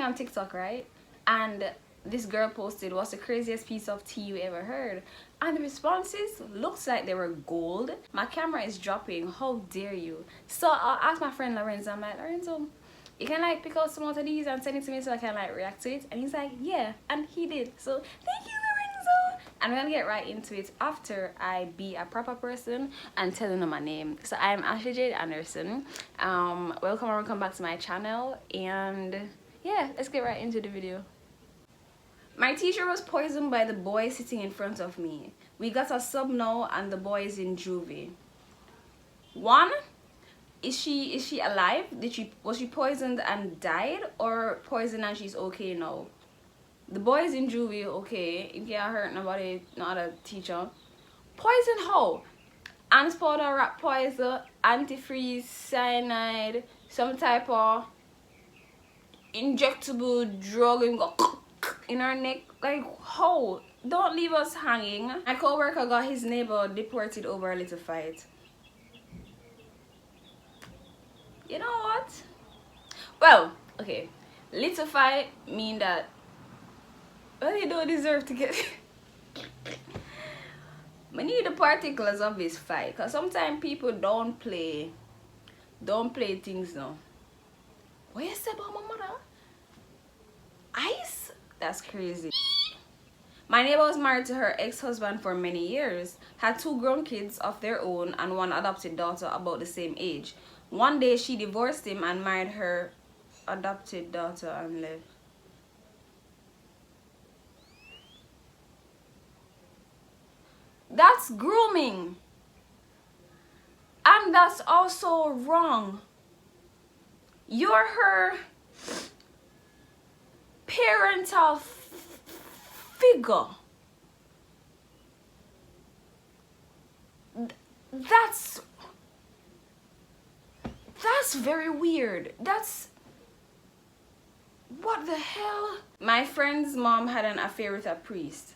on TikTok, right? And this girl posted, "What's the craziest piece of tea you ever heard?" And the responses looks like they were gold. My camera is dropping. How dare you? So I asked my friend Lorenzo. I'm like, "Lorenzo, you can like pick out some out of these and send it to me so I can like react to it." And he's like, "Yeah," and he did. So thank you, Lorenzo. I'm gonna get right into it after I be a proper person and tell them my name. So I'm Ashley-Jade Anderson. Welcome back to my channel, and yeah, let's get right into the video. My teacher was poisoned by the boy sitting in front of me. We got a sub now and the boy is in juvie. 1, is she alive? Was she poisoned and died, or poisoned and she's okay now? The boy is in juvie, okay. It can't hurt nobody, not a teacher. Poison how? Ants powder, rat poison, antifreeze, cyanide, some type of injectable drug in our neck. Like how? Don't leave us hanging. My co-worker got his neighbor deported over a little fight. You know what? Well, okay, little fight mean that, well, you don't deserve to get we need the particulars of this fight, because sometimes people don't play things now. What you say about my mother? Ice? That's crazy. My neighbor was married to her ex-husband for many years, had 2 grown kids of their own and 1 adopted daughter about the same age. One day she divorced him and married her adopted daughter and left. That's grooming, and that's also wrong. You're her parental figure. That's very weird. That's, what the hell? My friend's mom had an affair with a priest.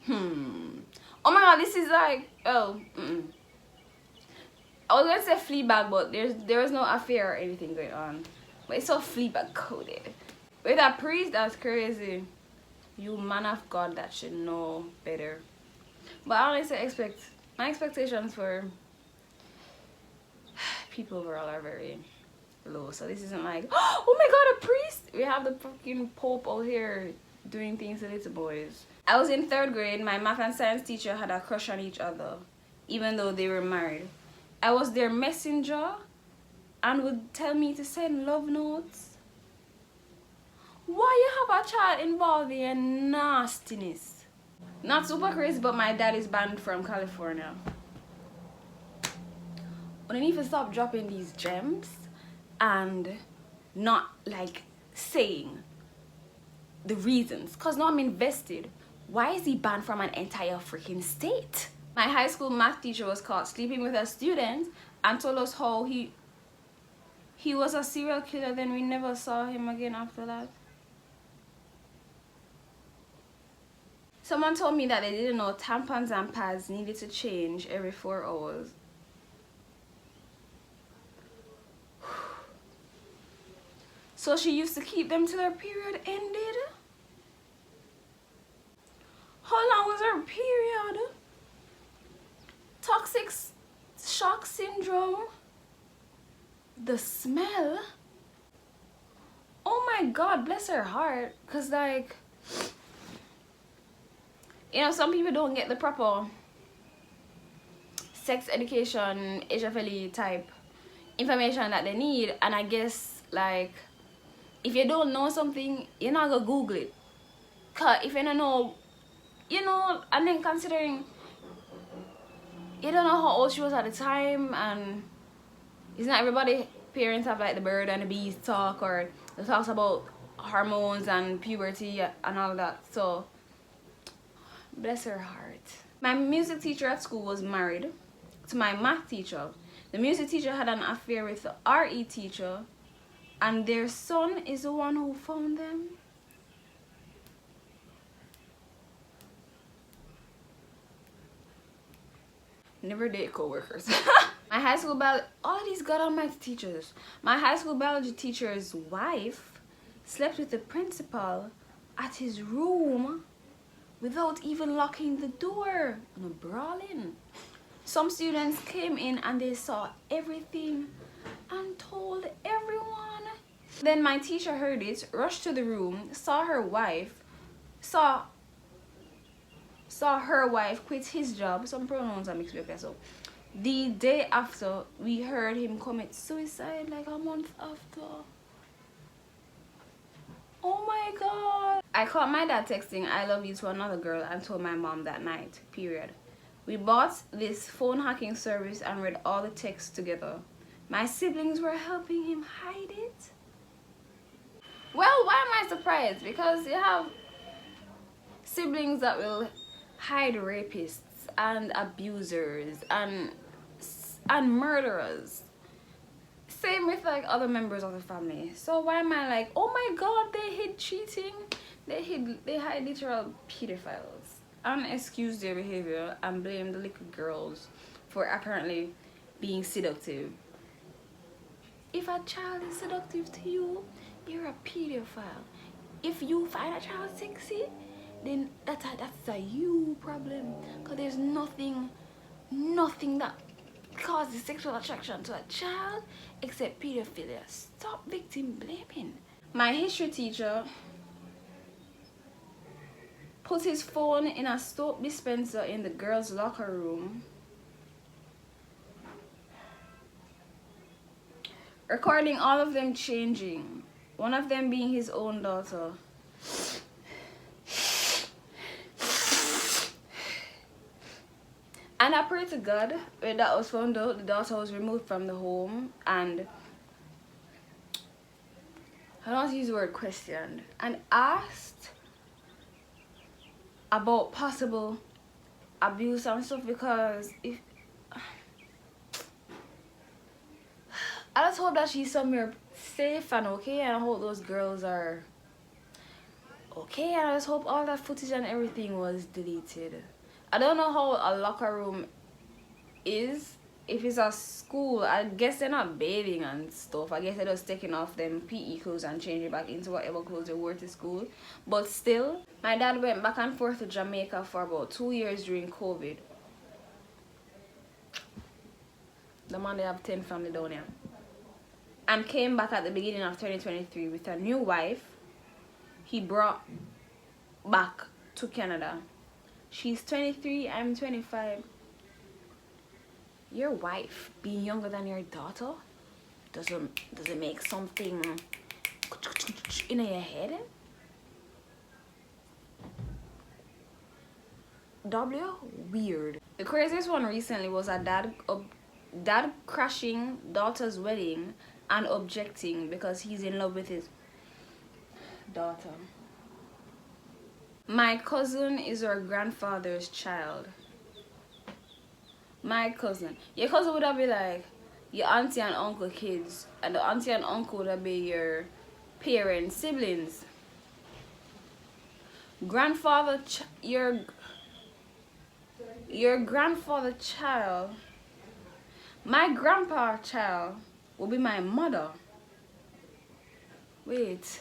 Oh my god, this is like, oh, I was gonna say Fleabag, but there was no affair or anything going on. But it's so Fleabag coded. With a priest, that's crazy. You man of God that should know better. But I honestly my expectations for people overall are very low. So this isn't like, oh my god, a priest! We have the fucking Pope out here doing things to little boys. I was in 3rd grade. My math and science teacher had a crush on each other, even though they were married. I was their messenger and would tell me to send love notes. Why you have a child involved in nastiness? Not super crazy, but my dad is banned from California. But I need to stop dropping these gems and not like saying the reasons, because now I'm invested. Why is he banned from an entire freaking state? My high school math teacher was caught sleeping with a student and told us how he was a serial killer. Then we never saw him again after that. Someone told me that they didn't know tampons and pads needed to change every 4 hours. So she used to keep them till her period ended? How long was her period? Toxic shock syndrome? The smell? Oh my god, bless her heart. Because like, you know, some people don't get the proper sex education, HFLE type information that they need. And I guess like, if you don't know something, you're not gonna Google it. Cause if you don't know, you know, and then considering you don't know how old she was at the time, and it's not everybody parents have like the bird and the bees talk, or it talks about hormones and puberty and all that. So bless her heart. My music teacher at school was married to my math teacher. The music teacher had an affair with the RE teacher, and their son is the one who found them. Never date co-workers. My high school biology, all of these got on my teachers. My high school biology teacher's wife slept with the principal at his room without even locking the door. No brawling. Some students came in and they saw everything and told everyone. Then my teacher heard it, rushed to the room, saw her wife quit his job. Some pronouns are mixed up there, so the day after we heard him commit suicide, like a month after. Oh my god. I caught my dad texting I love you to another girl and told my mom that night, period. We bought this phone hacking service and read all the texts together. My siblings were helping him hide it. Well, why am I surprised? Because you have siblings that will hide rapists and abusers and murderers. Same with like other members of the family. So why am I like, oh my god, they hid cheating? They hide literal pedophiles and excuse their behavior and blame the little girls for apparently being seductive. If a child is seductive to you, you're a pedophile. If you find a child sexy, then that's a you problem. Because there's nothing that causes sexual attraction to a child except pedophilia. Stop victim blaming. My history teacher put his phone in a soap dispenser in the girls' locker room, recording all of them changing, one of them being his own daughter. And I pray to God when that was found out, the daughter was removed from the home and, I don't use the word questioned, and asked about possible abuse and stuff, because if I just hope that she's somewhere safe and okay, and I hope those girls are okay, and I just hope all that footage and everything was deleted. I don't know how a locker room is. If it's a school, I guess they're not bathing and stuff. I guess they're just taking off them PE clothes and changing back into whatever clothes they wore to school. But still, my dad went back and forth to Jamaica for about 2 years during COVID. The man, they have 10 family down here. And came back at the beginning of 2023 with a new wife. He brought back to Canada. She's 23, I'm 25. Your wife being younger than your daughter doesn't make something in your head? Weird. The craziest one recently was a dad crashing daughter's wedding and objecting because he's in love with his daughter. My cousin is her grandfather's child. My cousin. Your cousin would have been like your auntie and uncle kids, and the auntie and uncle would have been your parents, siblings. Grandfather, your grandfather child. My grandpa child will be my mother. Wait.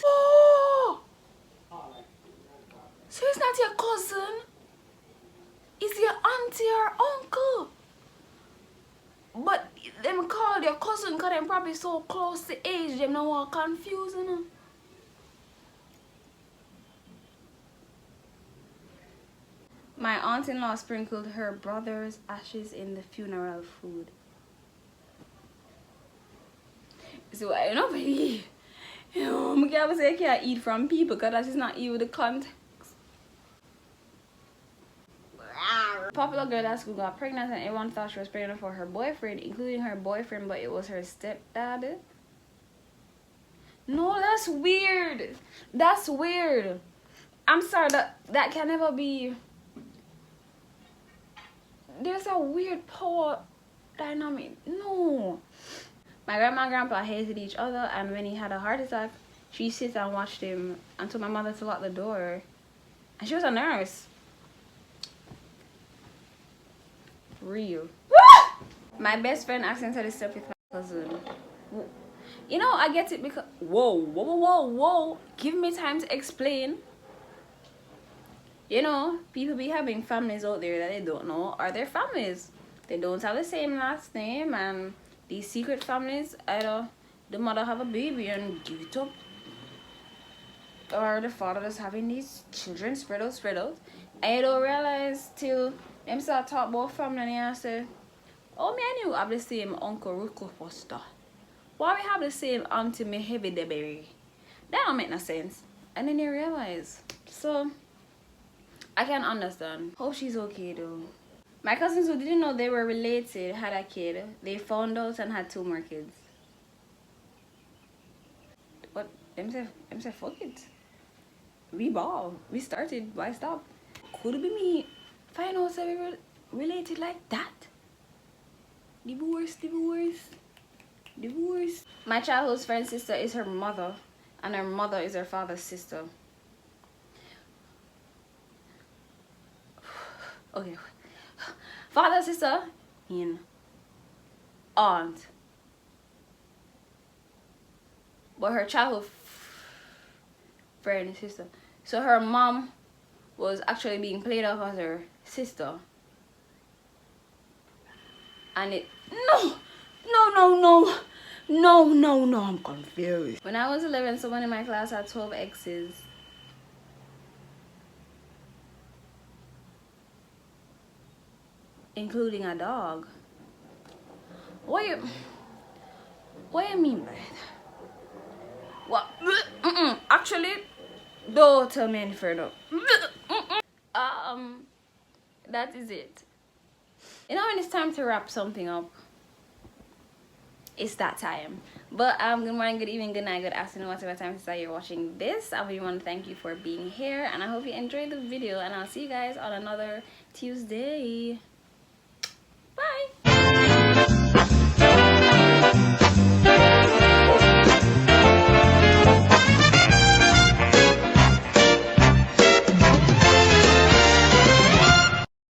Oh! So it's not your cousin, it's your auntie or uncle. But them call your cousin because them probably so close to age, them no want confused, you know. My aunt-in-law sprinkled her brother's ashes in the funeral food. So I don't believe, you know, I can't say I can't eat from people because that is not even the context. Popular girl at school got pregnant and everyone thought she was pregnant for her boyfriend, including her boyfriend, but it was her stepdad. No, that's weird. That's weird. I'm sorry, that can never be. There's a weird power dynamic. No. My grandma and grandpa hated each other, and when he had a heart attack, she sat and watched him and told my mother to lock the door. And she was a nurse. Real. My best friend accidentally slept with my cousin. You know, I get it because whoa. Give me time to explain. You know, people be having families out there that they don't know are their families. They don't have the same last name, and these secret families, either the mother have a baby and give it up, or the father is having these children spread out. And you don't realize till them start talk about family and you say, oh, me and you have the same uncle Rico Foster. Why we have the same auntie me heavy the berry? That don't make no sense. And then you realize. So I can understand. Hope she's okay though. My cousins who didn't know they were related had a kid. They found out and had 2 more kids. But them say fuck it. We ball. We started. Why stop? Could it be me? Find out that we were related like that. Divorce. My childhood friend's sister is her mother, and her mother is her father's sister. Okay. Father, sister, in aunt. But her childhood friend is sister. So her mom was actually being played off as her sister. And it no, I'm confused. When I was 11, someone in my class had 12 exes. Including a dog. What you mean by that? What? Actually, don't tell me any further. That is it. You know when it's time to wrap something up, it's that time. But good morning, good evening, good night, good afternoon, whatever time it is you're watching this. I really want to thank you for being here, and I hope you enjoyed the video, and I'll see you guys on another Tuesday. Bye.